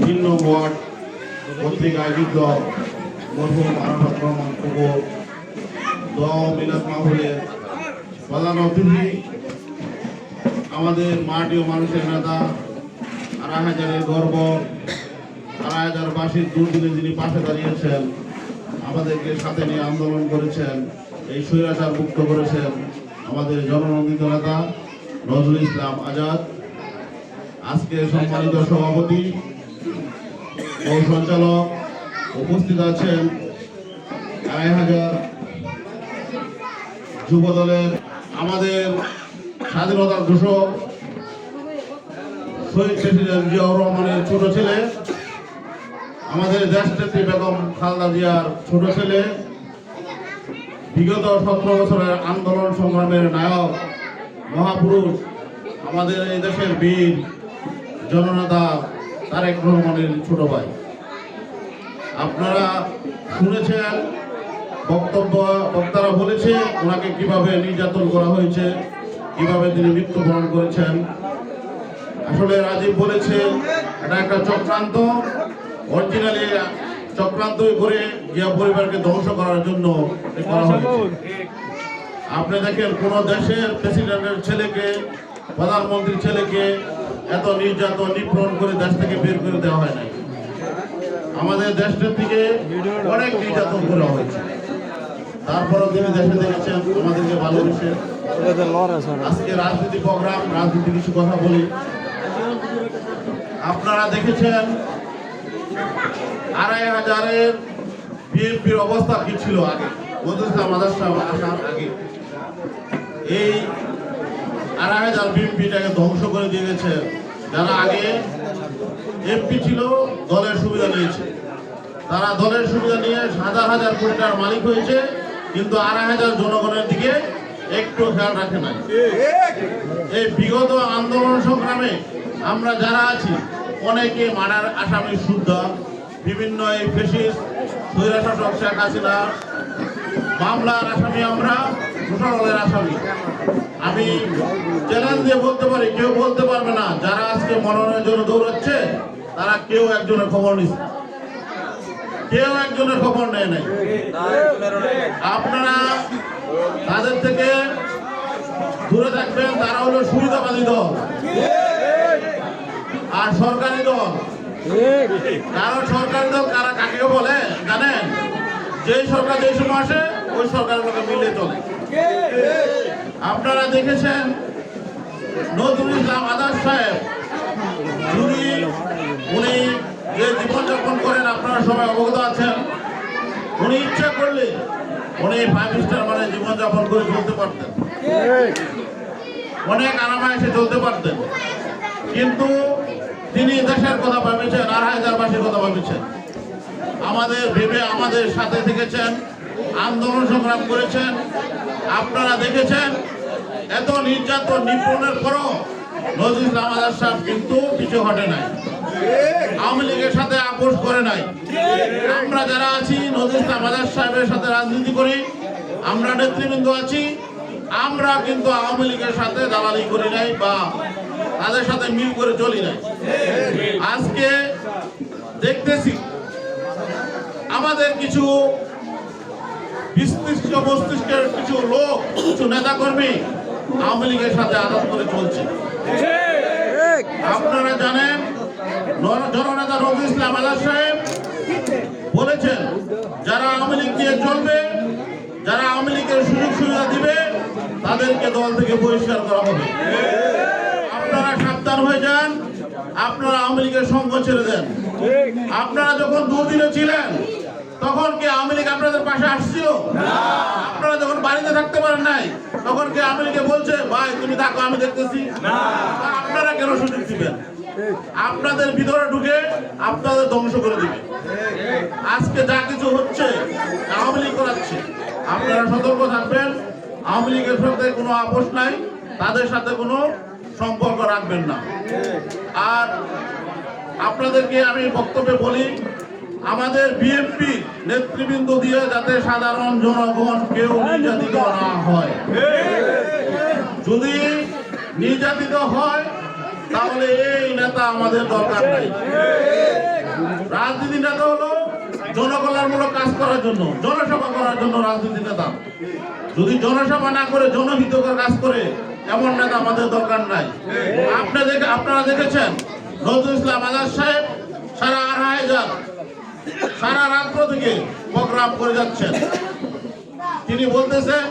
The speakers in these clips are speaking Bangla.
ভিন্ন ওয়ার্ড কর্তৃক আয়োজিত মরহুম আরাফাত রহমান কুকুর দোয়া ও মিলাদ মাহফিলের প্রধান অতিথি, আমাদের মাটি ও মানুষের নেতা, আড়াই হাজারের গর্ব, আড়াই হাজারবাসীর দুর্দিনে যিনি পাশে দাঁড়িয়েছেন, আমাদেরকে সাথে নিয়ে আন্দোলন করেছেন, এই স্বৈরাচার মুক্ত করেছেন আমাদের জননন্দিত নেতা নজরুল ইসলাম আজাদ। আজকে সম্মানিত সভাপতি ও সঞ্চালক উপস্থিত আছেন, আড়াই হাজার যুব দলের আমাদের স্বাধীনতার ঘোষক শহীদ প্রেসিডেন্ট জিয়াউর রহমানের ছোট ছেলে, আমাদের দেশনেত্রী বেগম খালেদা জিয়ার ছোট ছেলে, বিগত 17 বছরের আন্দোলন সংগ্রামের নায়ক মহাপুরুষ, আমাদের এই দেশের বীর জননেতা তারেক রহমানের ছোট ভাই। আপনারা শুনেছেন বক্তারা বলেছে ওনাকে কিভাবে নির্যাতন করা হয়েছে, কিভাবে তিনি মৃত্যুবরণ করেছেন। আসলে রাজীব বলেছে এটা একটা চক্রান্ত, অরিজিনালি চক্রান্ত করে জিয়া পরিবারকে ধ্বংস করার জন্য করা হয়েছে। আপনি দেখেন কোন দেশের প্রেসিডেন্টের ছেলেকে, প্রধানমন্ত্রীর ছেলেকে এত নির্যাতন নিপীড়ন করে দেশ থেকে বের করে দেওয়া হয় নাই। আমাদের দেশটার থেকে অনেক নির্যাতন করা হয়েছে, তারপরে তিনি দেশে দেখেছেন আমাদেরকে ভালোবেসে। আজকে রাজনীতি প্রোগ্রাম, রাজনীতি কিছু কথা বলি। আপনারা দেখেছেন আড়াই হাজারের বিএনপির অবস্থা কি ছিল আগে, আসার আগে। এই আড়াই হাজার বিএনপিটাকে ধ্বংস করে দিয়ে গেছে। যারা আগে এমপি ছিল দলের সুবিধা নিয়েছে, তারা দলের সুবিধা নিয়ে হাজার হাজার কোটি টাকার মালিক হয়েছে, কিন্তু আড়াই হাজার জনগণের দিকে একটু খেয়াল রাখে নাই। এই বিগত আন্দোলন সংগ্রামে আমরা যারা আছি অনেকে মার্ডার আসামি শুদ্ধ, বিভিন্ন এই ফেসিস্ট স্বৈরশাসক শেখ হাসিনা মামলার আসামি, আমরা ঘোষণালের আসামি। আমি চ্যালেঞ্জ দিয়ে বলতে পারি, কেউ বলতে পারবে না যারা আজকে মনোনয়নের জন্য দৌড়াচ্ছে তারা কেউ একজনের খবর নিচ্ছে, কেউ একজনের খবর নেয় নাই। আপনারা তাদের থেকে দূরে থাকবেন, তারা হলো সুবিধাবাদী দল আর সরকারি দল। কারণ সরকারি দল কারা কাকে বলে জানেন? যেই সরকার যে সময় আসে ওই সরকারের লোকে মিলে চলে। আপনারা দেখেছেন নজরুল ইসলাম আজাদ সাহেব, উনি যে জীবনযাপন করেন আপনারা সবাই অবগত আছেন। উনি ইচ্ছা করলে উনি 5 স্টার মানে জীবনযাপন করে চলতে পারতেন, অনেক আরামায়েশে চলতে পারতেন, কিন্তু তিনি দেশের কথা ভাবেছেন, আড়াই হাজারবাসীর কথা ভাবেছেন। আমাদের ভেবে আমাদের সাথে থেকেছেন, আন্দোলন সংগ্রাম করেছেন। আপনারা দেখেছেন এত নির্যাতন নিপীড়নের পরও নজরুল ইসলাম আজাদ সাহেব কিন্তু পিছু হটে নাই, আওয়ামী লীগের সাথে আপোষ করে নাই। আমরা যারা আছি নজরুল ইসলাম আজাদ সাহেবের সাথে রাজনীতি করি, আমরা নেতৃবৃন্দ আছি, আমরা কিন্তু আওয়ামী লীগের সাথে দালালি করি নাই বা তাদের সাথে মিল করে চলি নাই। আজকে দেখতেছি আমাদের কিছু মস্তিষ্কের কিছু লোক, কিছু নেতাকর্মী আওয়ামী লীগের সাথে আঘাত করে চলছে। আপনারা জানেন জননেতা নজরুল ইসলাম আজাদ সাহেব বলেছেন যারা আওয়ামী লীগ দিয়ে চলবে, যারা আওয়ামী লীগের সুযোগ সুবিধা দিবে তাদেরকে দল থেকে বহিষ্কার করা হবে। আপনারা সাবধান হয়ে যান, আপনারা আওয়ামী লীগের সঙ্গ ছেড়ে দেন। আপনারা যখন দুর্দিনে ছিলেন তখন কি আওয়ামী লীগ আপনাদের পাশে আসছিল? আপনারা যখন বাড়িতে থাকতে পারেন নাই তখন কি আওয়ামী লীগে বলছে ভাই তুমি থাকো আমি দেখতেছি? আপনারা কেন সুযোগ দিবেন? আপনাদের ভিতরে ঢুকে আপনাদের ধ্বংস করে দিবে। আজকে যা কিছু হচ্ছে আওয়ামী লীগ করাচ্ছে, আপনারা সতর্ক থাকবেন। আওয়ামী লীগের সাথে কোনো আপোষ নাই, তাদের সাথে কোনো সম্পর্ক রাখবেন না। আর আপনাদেরকে আমি বক্তব্যে বলি, আমাদের বিএনপি নেতৃবৃন্দ দিয়ে যাতে সাধারণ জনগণ কেউ নির্যাতিত না হয়। যদি নির্যাতিত হয় তাহলে এই নেতা আমাদের দরকার নাই। রাজনীতি নেতা হলো জনকল্যাণমূলক কাজ করার জন্য, জনসভা করার জন্য রাজনীতি নেতা। যদি জনসভা না করে জনহিতকর কাজ করে এমন নেতা আমাদের দরকার নাই। আপনারা দেখেছেন নজরুল ইসলাম আজাদ সাহেব সারা রাত্র থেকে প্রোগ্রাম করে যাচ্ছেন। তিনি বলতেছেন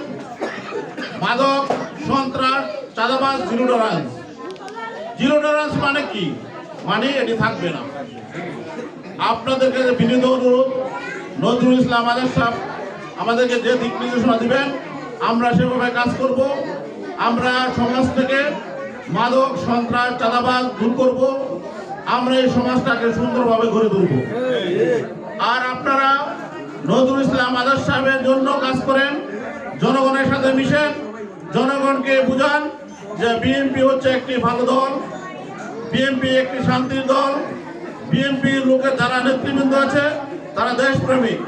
মাদক, সন্ত্রাস, চাঁদাবাজ জিরো টলারেন্স। জিরো টলারেন্স মানে কি? মানে এটি থাকবে না। আপনাদের কাছে বিনীত অনুরোধ, নজরুল ইসলাম আজাদ সাহেব আমাদেরকে যে দিক নির্দেশনা দিবেন আমরা সেভাবে কাজ করব। আমরা সমাজ থেকে মাদক, সন্ত্রাস, চাঁদাবাজ দূর করব। আমরা এই সমাজটাকে সুন্দরভাবে গড়ে তুলব। আর আপনারা নজরুল ইসলাম আজাদ সাহেবের জন্য কাজ করেন, জনগণের সাথে মিশেন, জনগণকে বুঝান যে বিএনপি হচ্ছে একটি ভালো দল, বিএনপি একটি শান্তির দল, বিএনপির লোকের যারা নেতৃবৃন্দ আছে তারা দেশপ্রেমিক।